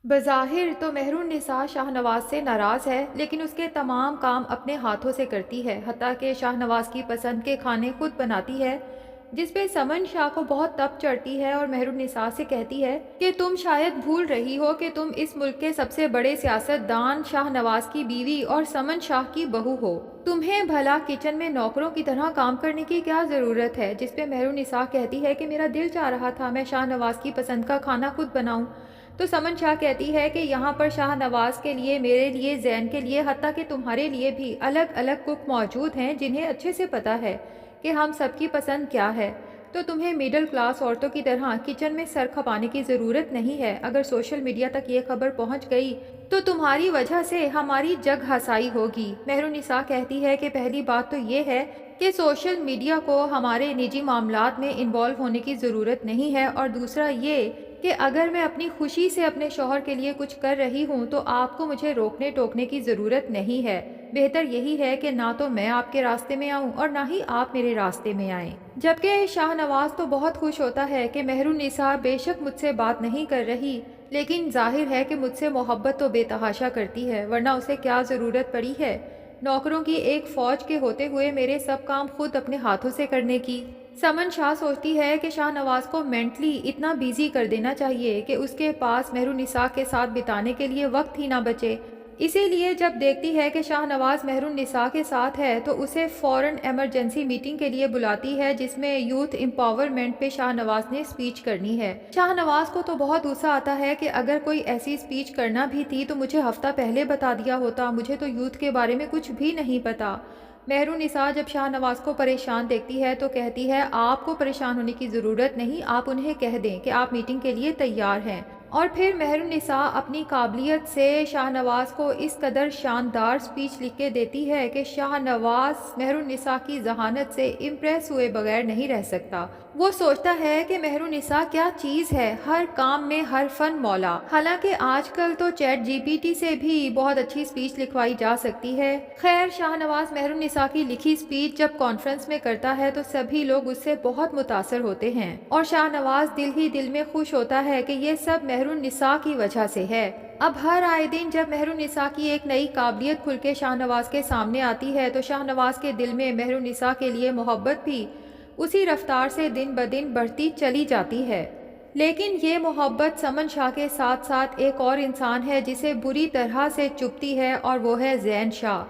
بظاہر تو مہر النساء شاہ نواز سے ناراض ہے، لیکن اس کے تمام کام اپنے ہاتھوں سے کرتی ہے، حتیٰ کہ شاہ نواز کی پسند کے کھانے خود بناتی ہے، جس پہ سمن شاہ کو بہت تپ چڑھتی ہے اور مہر النساء سے کہتی ہے کہ تم شاید بھول رہی ہو کہ تم اس ملک کے سب سے بڑے سیاست دان شاہ نواز کی بیوی اور سمن شاہ کی بہو ہو۔ تمہیں بھلا کچن میں نوکروں کی طرح کام کرنے کی کیا ضرورت ہے؟ جس پہ مہر النساء کہتی ہے کہ میرا دل چاہ رہا تھا میں شاہ نواز کی پسند کا کھانا خود بناؤں، تو سمن شاہ کہتی ہے کہ یہاں پر شاہ نواز کے لیے، میرے لیے، زین کے لیے، حتیٰ کہ تمہارے لیے بھی الگ الگ کک موجود ہیں جنہیں اچھے سے پتہ ہے کہ ہم سب کی پسند کیا ہے، تو تمہیں میڈل کلاس عورتوں کی طرح کچن میں سر کھپانے کی ضرورت نہیں ہے۔ اگر سوشل میڈیا تک یہ خبر پہنچ گئی تو تمہاری وجہ سے ہماری جگ ہسائی ہوگی۔ مہر النساء کہتی ہے کہ پہلی بات تو یہ ہے کہ سوشل میڈیا کو ہمارے نجی معاملات میں انوالو ہونے کی ضرورت نہیں ہے، اور دوسرا یہ کہ اگر میں اپنی خوشی سے اپنے شوہر کے لیے کچھ کر رہی ہوں تو آپ کو مجھے روکنے ٹوکنے کی ضرورت نہیں ہے۔ بہتر یہی ہے کہ نہ تو میں آپ کے راستے میں آؤں اور نہ ہی آپ میرے راستے میں آئیں۔ جبکہ شاہ نواز تو بہت خوش ہوتا ہے کہ مہر النساء بے شک مجھ سے بات نہیں کر رہی، لیکن ظاہر ہے کہ مجھ سے محبت تو بے تحاشا کرتی ہے، ورنہ اسے کیا ضرورت پڑی ہے نوکروں کی ایک فوج کے ہوتے ہوئے میرے سب کام خود اپنے ہاتھوں سے کرنے کی۔ سمن شاہ سوچتی ہے کہ شاہ نواز کو مینٹلی اتنا بیزی کر دینا چاہیے کہ اس کے پاس مہر النساء کے ساتھ بتانے کے لیے وقت ہی نہ بچے، اسی لیے جب دیکھتی ہے کہ شاہ نواز مہر النساء کے ساتھ ہے تو اسے فوراً ایمرجنسی میٹنگ کے لیے بلاتی ہے، جس میں یوتھ امپاورمنٹ پہ شاہ نواز نے اسپیچ کرنی ہے۔ شاہ نواز کو تو بہت غصہ آتا ہے کہ اگر کوئی ایسی اسپیچ کرنا بھی تھی تو مجھے ہفتہ پہلے بتا دیا ہوتا، مجھے تو یوتھ کے بارے میں کچھ بھی نہیں پتا۔ مہر النساء جب شاہ نواز کو پریشان دیکھتی ہے تو کہتی ہے آپ کو پریشان ہونے کی ضرورت نہیں، آپ انہیں کہہ دیں کہ آپ میٹنگ کے لیے تیار ہیں۔ اور پھر مہر النساء اپنی قابلیت سے شاہ نواز کو اس قدر شاندار سپیچ لکھ کے دیتی ہے کہ شاہ نواز مہر النساء کی ذہانت سے امپریس ہوئے بغیر نہیں رہ سکتا۔ وہ سوچتا ہے کہ مہر النساء کیا چیز ہے، ہر کام میں ہر فن مولا۔ حالانکہ آج کل تو چیٹ جی پی ٹی سے بھی بہت اچھی سپیچ لکھوائی جا سکتی ہے۔ خیر، شاہ نواز مہر النساء کی لکھی سپیچ جب کانفرنس میں کرتا ہے تو سبھی لوگ اس سے بہت متاثر ہوتے ہیں، اور شاہ نواز دل ہی دل میں خوش ہوتا ہے کہ یہ سب مہر النساء کی وجہ سے ہے۔ اب ہر آئے دن جب مہر النساء کی ایک نئی قابلیت کھل کے شاہ نواز کے سامنے آتی ہے تو شاہ نواز کے دل میں مہر النساء کے لیے محبت بھی اسی رفتار سے دن بدن بڑھتی چلی جاتی ہے۔ لیکن یہ محبت سمن شاہ کے ساتھ ساتھ ایک اور انسان ہے جسے بری طرح سے چبھتی ہے، اور وہ ہے زین شاہ۔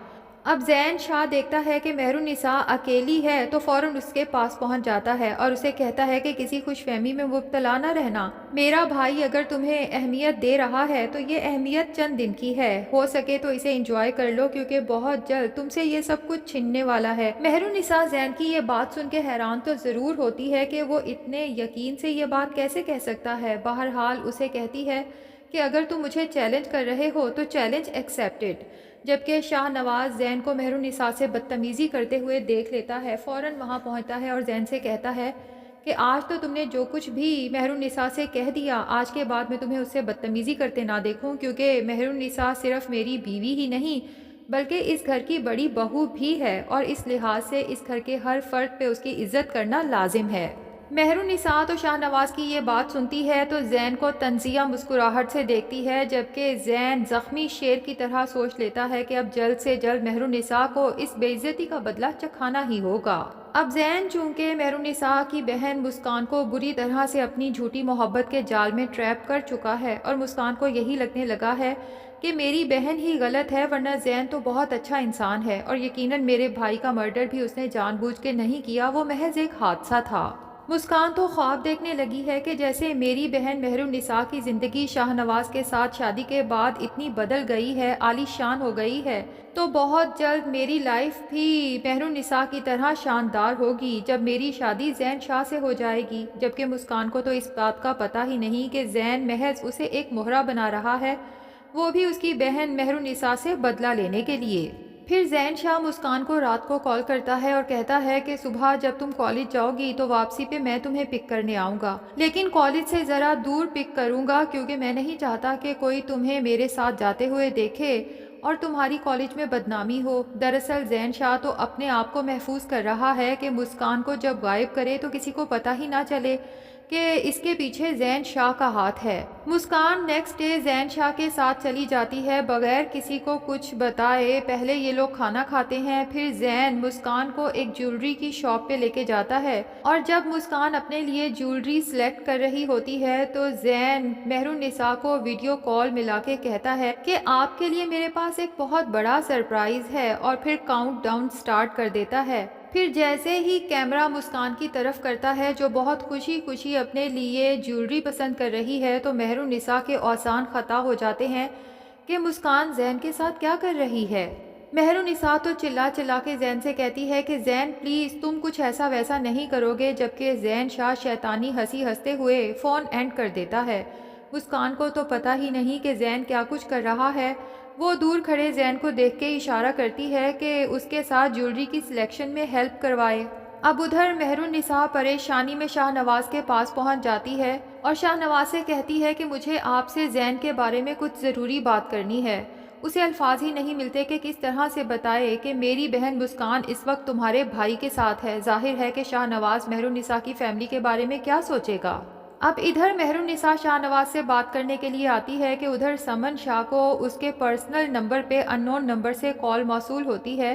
اب زین شاہ دیکھتا ہے کہ مہر النساء اکیلی ہے تو فوراً اس کے پاس پہنچ جاتا ہے اور اسے کہتا ہے کہ کسی خوش فہمی میں مبتلا نہ رہنا، میرا بھائی اگر تمہیں اہمیت دے رہا ہے تو یہ اہمیت چند دن کی ہے، ہو سکے تو اسے انجوائے کر لو کیونکہ بہت جلد تم سے یہ سب کچھ چھننے والا ہے۔ مہر النساء زین کی یہ بات سن کے حیران تو ضرور ہوتی ہے کہ وہ اتنے یقین سے یہ بات کیسے کہہ سکتا ہے، بہرحال اسے کہتی ہے کہ اگر تم مجھے چیلنج کر رہے ہو تو چیلنج ایکسیپٹڈ۔ جبکہ شاہ نواز زین کو مہر النساء سے بدتمیزی کرتے ہوئے دیکھ لیتا ہے، فوراً وہاں پہنچتا ہے اور زین سے کہتا ہے کہ آج تو تم نے جو کچھ بھی مہر النساء سے کہہ دیا، آج کے بعد میں تمہیں اس سے بدتمیزی کرتے نہ دیکھوں، کیونکہ مہر النساء صرف میری بیوی ہی نہیں بلکہ اس گھر کی بڑی بہو بھی ہے، اور اس لحاظ سے اس گھر کے ہر فرد پہ اس کی عزت کرنا لازم ہے۔ مہر النساء تو شاہ نواز کی یہ بات سنتی ہے تو زین کو طنزیہ مسکراہٹ سے دیکھتی ہے، جبکہ زین زخمی شیر کی طرح سوچ لیتا ہے کہ اب جلد سے جلد مہر النساء کو اس بے عزتی کا بدلہ چکھانا ہی ہوگا۔ اب زین چونکہ مہر النساء کی بہن مسکان کو بری طرح سے اپنی جھوٹی محبت کے جال میں ٹریپ کر چکا ہے، اور مسکان کو یہی لگنے لگا ہے کہ میری بہن ہی غلط ہے ورنہ زین تو بہت اچھا انسان ہے، اور یقیناً میرے بھائی کا مرڈر بھی اس نے جان بوجھ کے نہیں کیا، وہ محض ایک حادثہ تھا۔ مسکان تو خواب دیکھنے لگی ہے کہ جیسے میری بہن مہر النساء کی زندگی شاہ نواز کے ساتھ شادی کے بعد اتنی بدل گئی ہے، عالی شان ہو گئی ہے، تو بہت جلد میری لائف بھی مہر النساء کی طرح شاندار ہوگی جب میری شادی زین شاہ سے ہو جائے گی۔ جبکہ مسکان کو تو اس بات کا پتہ ہی نہیں کہ زین محض اسے ایک مہرہ بنا رہا ہے، وہ بھی اس کی بہن مہر النساء سے بدلہ لینے کے لیے۔ پھر زین شاہ مسکان کو رات کو کال کرتا ہے اور کہتا ہے کہ صبح جب تم کالج جاؤ گی تو واپسی پہ میں تمہیں پک کرنے آؤں گا، لیکن کالج سے ذرا دور پک کروں گا کیونکہ میں نہیں چاہتا کہ کوئی تمہیں میرے ساتھ جاتے ہوئے دیکھے اور تمہاری کالج میں بدنامی ہو۔ دراصل زین شاہ تو اپنے آپ کو محفوظ کر رہا ہے کہ مسکان کو جب غائب کرے تو کسی کو پتہ ہی نہ چلے کہ اس کے پیچھے زین شاہ کا ہاتھ ہے۔ مسکان نیکسٹ ڈے زین شاہ کے ساتھ چلی جاتی ہے بغیر کسی کو کچھ بتائے۔ پہلے یہ لوگ کھانا کھاتے ہیں، پھر زین مسکان کو ایک جیولری کی شاپ پہ لے کے جاتا ہے، اور جب مسکان اپنے لیے جیولری سلیکٹ کر رہی ہوتی ہے تو زین مہر النساء کو ویڈیو کال ملا کے کہتا ہے کہ آپ کے لیے میرے پاس ایک بہت بڑا سرپرائز ہے، اور پھر کاؤنٹ ڈاؤن سٹارٹ کر دیتا ہے۔ پھر جیسے ہی کیمرہ مسکان کی طرف کرتا ہے جو بہت خوشی خوشی اپنے لیے جیولری پسند کر رہی ہے، تو مہر النساء کے اوزان خطا ہو جاتے ہیں کہ مسکان زین کے ساتھ کیا کر رہی ہے۔ مہر النساء تو چلا چلا کے زین سے کہتی ہے کہ زین پلیز تم کچھ ایسا ویسا نہیں کرو گے، جبکہ زین شاہ شیطانی ہنسی ہنستے ہوئے فون اینڈ کر دیتا ہے۔ مسکان کو تو پتہ ہی نہیں کہ زین کیا کچھ کر رہا ہے۔ وہ دور کھڑے زین کو دیکھ کے اشارہ کرتی ہے کہ اس کے ساتھ جیولری کی سلیکشن میں ہیلپ کروائے۔ اب ادھر مہر النساء پریشانی میں شاہ نواز کے پاس پہنچ جاتی ہے اور شاہ نواز سے کہتی ہے کہ مجھے آپ سے زین کے بارے میں کچھ ضروری بات کرنی ہے۔ اسے الفاظ ہی نہیں ملتے کہ کس طرح سے بتائے کہ میری بہن مسکان اس وقت تمہارے بھائی کے ساتھ ہے۔ ظاہر ہے کہ شاہ نواز مہر النساء کی فیملی کے بارے میں کیا سوچے گا۔ اب ادھر مہر النساء شاہ نواز سے بات کرنے کے لیے آتی ہے کہ ادھر سمن شاہ کو اس کے پرسنل نمبر پہ ان نون نمبر سے کال موصول ہوتی ہے،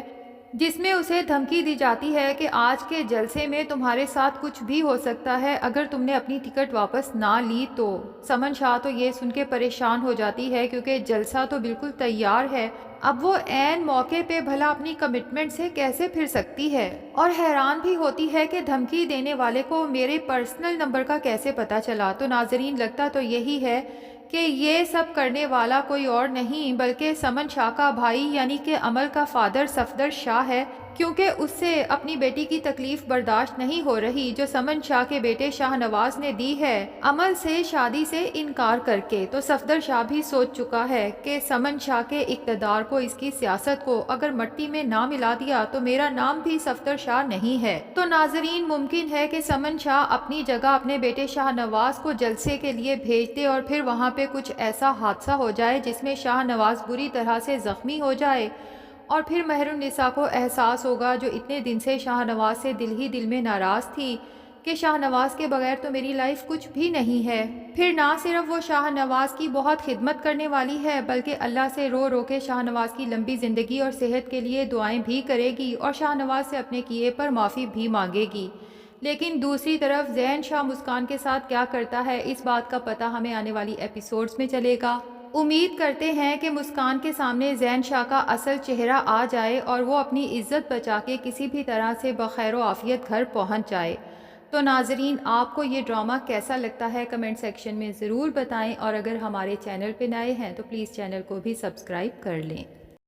جس میں اسے دھمکی دی جاتی ہے کہ آج کے جلسے میں تمہارے ساتھ کچھ بھی ہو سکتا ہے اگر تم نے اپنی ٹکٹ واپس نہ لی تو۔ سمن شاہ تو یہ سن کے پریشان ہو جاتی ہے کیونکہ جلسہ تو بالکل تیار ہے، اب وہ عین موقع پہ بھلا اپنی کمٹمنٹ سے کیسے پھر سکتی ہے، اور حیران بھی ہوتی ہے کہ دھمکی دینے والے کو میرے پرسنل نمبر کا کیسے پتہ چلا۔ تو ناظرین لگتا تو یہی ہے کہ یہ سب کرنے والا کوئی اور نہیں بلکہ سمن شاہ کا بھائی یعنی کہ عمل کا فادر صفدر شاہ ہے، کیونکہ اس سے اپنی بیٹی کی تکلیف برداشت نہیں ہو رہی جو سمن شاہ کے بیٹے شاہ نواز نے دی ہے عمل سے شادی سے انکار کر کے۔ تو صفدر شاہ بھی سوچ چکا ہے کہ سمن شاہ کے اقتدار کو، اس کی سیاست کو اگر مٹی میں نہ ملا دیا تو میرا نام بھی صفدر شاہ نہیں ہے۔ تو ناظرین ممکن ہے کہ سمن شاہ اپنی جگہ اپنے بیٹے شاہ نواز کو جلسے کے لیے بھیج دے اور پھر وہاں پہ کچھ ایسا حادثہ ہو جائے جس میں شاہ نواز بری طرح سے زخمی ہو جائے، اور پھر مہر النساء کو احساس ہوگا جو اتنے دن سے شاہ نواز سے دل ہی دل میں ناراض تھی کہ شاہ نواز کے بغیر تو میری لائف کچھ بھی نہیں ہے۔ پھر نہ صرف وہ شاہ نواز کی بہت خدمت کرنے والی ہے بلکہ اللہ سے رو رو کے شاہ نواز کی لمبی زندگی اور صحت کے لیے دعائیں بھی کرے گی اور شاہ نواز سے اپنے کیے پر معافی بھی مانگے گی۔ لیکن دوسری طرف زین شاہ مسکان کے ساتھ کیا کرتا ہے اس بات کا پتہ ہمیں آنے والی ایپیسوڈز میں چلے گا۔ امید کرتے ہیں کہ مسکان کے سامنے زین شاہ کا اصل چہرہ آ جائے اور وہ اپنی عزت بچا کے کسی بھی طرح سے بخیر و عافیت گھر پہنچ جائے۔ تو ناظرین آپ کو یہ ڈرامہ کیسا لگتا ہے کمنٹ سیکشن میں ضرور بتائیں، اور اگر ہمارے چینل پہ نئے ہیں تو پلیز چینل کو بھی سبسکرائب کر لیں۔